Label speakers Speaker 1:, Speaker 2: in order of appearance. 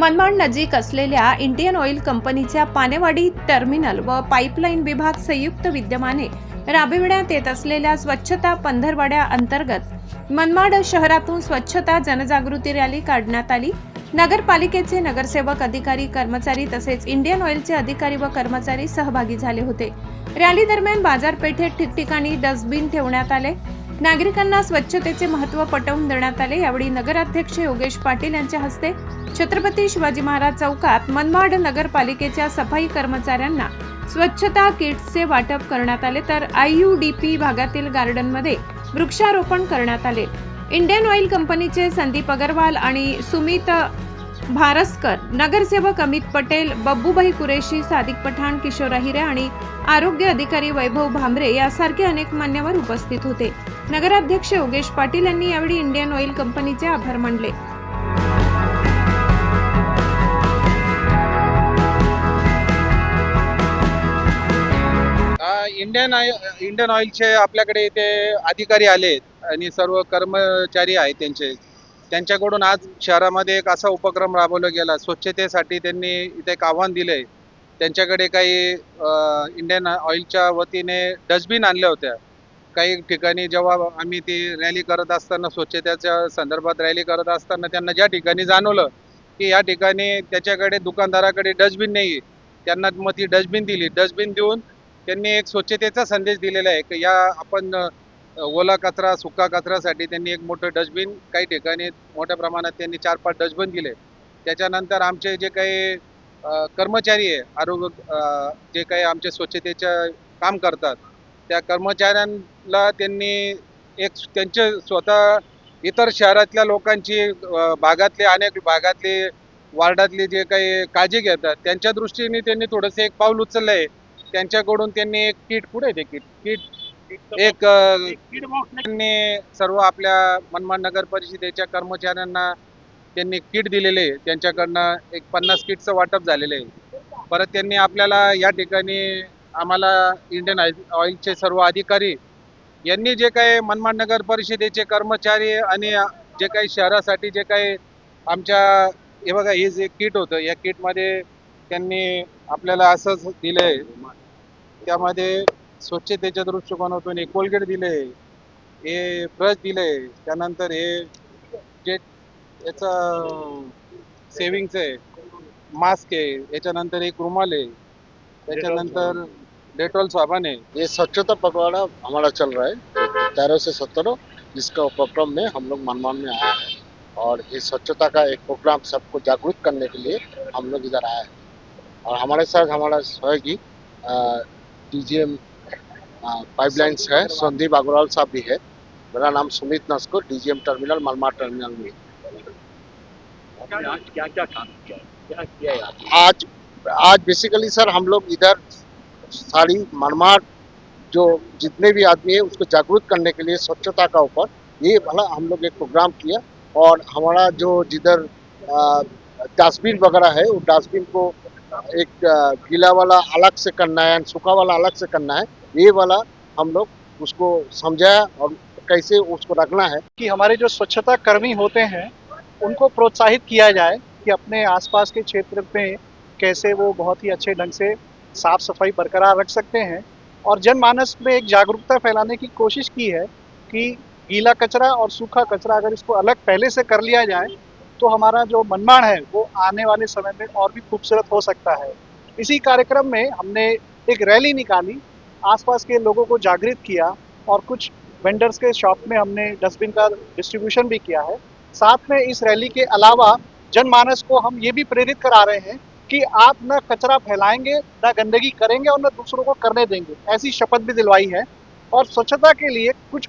Speaker 1: मनमाड नजीक असलेल्या Indian oil कंपनीच्या पानेवाडी टर्मिनल व पाईपलाईन विभाग संयुक्त विद्यमाने राबविण्यात येत असलेल्या स्वच्छता पंधरवड्या अंतर्गत मनमाड शहरातून स्वच्छता जनजागृती रॅली काढण्यात आली। नगरपालिकेचे नगरसेवक, अधिकारी, कर्मचारी तसेच इंडियन ऑइलचे अधिकारी व कर्मचारी सहभागी झाले होते। रॅली दरम्यान बाजारपेठेत ठिकठिकाणी डस्टबिन ठेवण्यात आले। नागरिकांना स्वच्छतेचे महत्त्व पटवून देण्यात आले। यावेळी नगराध्यक्ष योगेश पाटील यांच्या हस्ते छत्रपती शिवाजी महाराज चौकात मनमाड नगरपालिकेच्या सफाई कर्मचाऱ्यांना स्वच्छता किट्सचे वाटप करण्यात आले, तर IUDP भागातील गार्डनमध्ये वृक्षारोपण करण्यात आले। इंडियन ऑइल कंपनीचे संदीप अग्रवाल आणि सुमित भारसकर, नगरसेवक अमित पटेल, बब्बूभाई कुरेशी, सादिक पठाण, किशोर अहिरे आणि आरोग्य अधिकारी वैभव भांबरे यासारखे अनेक मान्यवर उपस्थित होते। नगराध्यक्ष योगेश पाटील यांनी यावेळी इंडियन ऑइल कंपनीचे आभार मानले।
Speaker 2: इंडियन ऑइलचे आपल्याकडे इथे अधिकारी आलेत आणि सर्व कर्मचारी आहेत त्यांच्याकडून आज शहरामध्ये एक असा उपक्रम राबवला गेला। स्वच्छतेसाठी त्यांनी इथे एक आव्हान दिलंय। त्यांच्याकडे काही इंडियन ऑइलच्या वतीने डस्टबिन आणल्या होत्या। काही ठिकाणी जेव्हा आम्ही ती रॅली करत असताना, स्वच्छतेच्या संदर्भात रॅली करत असताना त्यांना ज्या ठिकाणी जाणवलं की या ठिकाणी त्याच्याकडे दुकानदाराकडे डस्टबिन नाही, त्यांना मग ती डस्टबिन दिली। डस्टबिन देऊन त्यांनी एक स्वच्छतेचा संदेश दिलेला आहे की या आपण ओला कचरा, सुका कचऱ्यासाठी त्यांनी एक मोठं डस्टबिन, काही ठिकाणी मोठ्या प्रमाणात त्यांनी 4-5 डस्टबिन दिले। त्याच्यानंतर आमचे जे काही कर्मचारी आहे, आरोग्य जे काही आमचे स्वच्छतेचे काम करतात, त्या कर्मचाऱ्यांना त्यांनी एक त्यांचे स्वतः इतर शहरातल्या लोकांची भागातले, अनेक भागातले, वार्डातले जे काही काळजी घेतात त्यांच्या दृष्टीने त्यांनी थोडंसं एक पाऊल उचललं आहे। त्यांच्याकडून त्यांनी एक किट, पुढे ते किट एक त्यांनी सर्व आपल्या मनमाड नगर परिषदेच्या कर्मचाऱ्यांना त्यांनी किट दिलेले आहे। त्यांच्याकडनं एक 50 किटचं वाटप झालेलं आहे। परत त्यांनी आपल्याला या ठिकाणी आम्हाला इंडियन ऑइलचे सर्व अधिकारी यांनी जे काही मनमाड नगर परिषदेचे कर्मचारी आणि जे काही शहरासाठी जे काही आमच्या, हे बघा, हे जे किट होतं, या किटमध्ये त्यांनी आपल्याला असंच दिलंय। त्यामध्ये स्वच्छतेच्या दृष्टिकोनातून एक कोलगेट दिले, हे ब्रश दिले, त्यानंतर हे जे याचं सेविंगचं आहे, मास्क आहे, याच्यानंतर एक रुमाल आहे, त्याच्यानंतर डेटॉल साबण है।
Speaker 3: ये स्वच्छता पखवाड़ा हमारा चल रहा है 13 से 17, जिसका उपक्रम में हम लोग मनमाड में आए हैं और ये स्वच्छता का एक प्रोग्राम सबको जागरूक करने के लिए हम लोग इधर आए हैं। और हमारे साथ हमारा सहयोगी DGM पाइपलाइंस है, संदीप अग्रवाल साहब भी है। मेरा नाम Sumit Naskar, DGM terminal, Manmad terminal में।
Speaker 4: क्या काम किया
Speaker 3: आज बेसिकली सर हम लोग इधर सारी मनमाड जो जितने भी आदमी है उसको जागरूक करने के लिए स्वच्छता का ऊपर ये वाला हम लोग एक प्रोग्राम किया। और हमारा जो जिधर डस्टबिन वगैरह है, वो डस्टबिन को एक गीला वाला अलग से करना है, सूखा वाला अलग से करना है। ये वाला हम लोग उसको समझाया और कैसे उसको रखना है
Speaker 4: कि हमारे जो स्वच्छता कर्मी होते हैं उनको प्रोत्साहित किया जाए कि अपने आसपास के क्षेत्र में कैसे वो बहुत ही अच्छे ढंग से साफ सफाई बरकरार रख सकते हैं। और जनमानस में एक जागरूकता फैलाने की कोशिश की है कि गीला कचरा और सूखा कचरा अगर इसको अलग पहले से कर लिया जाए तो हमारा जो मनमाड है वो आने वाले समय में और भी खूबसूरत हो सकता है। इसी कार्यक्रम में हमने एक रैली निकाली, आसपास के लोगों को जागृत किया और कुछ वेंडर्स के शॉप में हमने डस्टबिन का डिस्ट्रीब्यूशन भी किया है। साथ में इस रैली के अलावा जनमानस को हम ये भी प्रेरित करा रहे हैं कि आप न कचरा फैलाएंगे, न गंदगी करेंगे और न दूसरों को करने देंगे, ऐसी शपथ भी दिलवाई है। और स्वच्छता के लिए कुछ